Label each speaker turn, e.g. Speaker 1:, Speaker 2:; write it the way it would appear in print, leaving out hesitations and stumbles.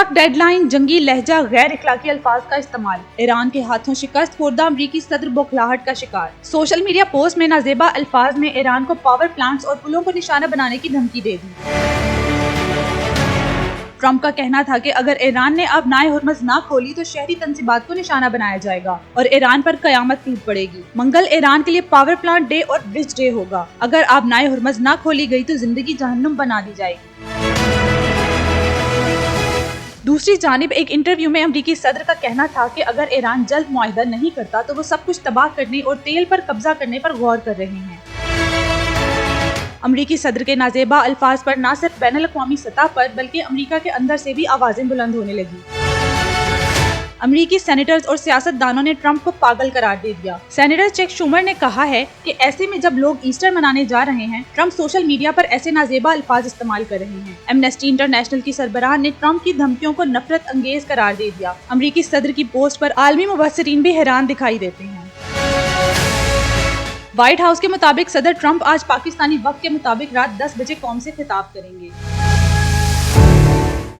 Speaker 1: सख्त डेडलाइन, जंगी लहजा, गैर इखलाकी अल्फाज का इस्तेमाल, ईरान के हाथों शिकस्त खुर्दा अमरीकी सदर बौखलाहट का शिकार। सोशल मीडिया पोस्ट में नाजेबा अल्फाज में ईरान को पावर प्लांट्स और पुलों को निशाना बनाने की धमकी दे दी। ट्रंप का कहना था कि अगर ईरान ने अब नाए हुर्मुज़ ना खोली तो शहरी तंसीबात को निशाना बनाया जाएगा और ईरान पर कयामत टूट पड़ेगी। मंगल ईरान के लिए पावर प्लांट डे और ब्रिज डे होगा। अगर अब नाए हुर्मुज़ ना खोली गई तो जिंदगी जहन्नुम बना दी जाएगी। दूसरी जानिब एक इंटरव्यू में अमरीकी सदर का कहना था कि अगर ईरान जल्द मुआहिदा नहीं करता तो वो सब कुछ तबाह करने और तेल पर कब्जा करने पर गौर कर रहे हैं। अमरीकी सदर के नाजेबा अल्फाज पर न सिर्फ बैनुल अक़वामी सतह पर बल्कि अमरीका के अंदर से भी आवाजें बुलंद होने लगी। अमरीकी सेनेटर्स और सियासतदानों ने ट्रंप को पागल करार दे दिया। सेनेटर चैक शूमर ने कहा है कि ऐसे में जब लोग ईस्टर मनाने जा रहे हैं, ट्रंप सोशल मीडिया पर ऐसे नाजेबा अल्फाज इस्तेमाल कर रहे हैं। एमनेस्टी इंटरनेशनल की सरबराह ने ट्रंप की धमकियों को नफरत अंगेज करार दे दिया। अमरीकी सदर की पोस्ट पर आलमी मुबस्सिरीन भी हैरान दिखाई देते हैं। व्हाइट हाउस के मुताबिक सदर ट्रंप आज पाकिस्तानी वक्त के मुताबिक रात 10 बजे कौम से खिताब करेंगे।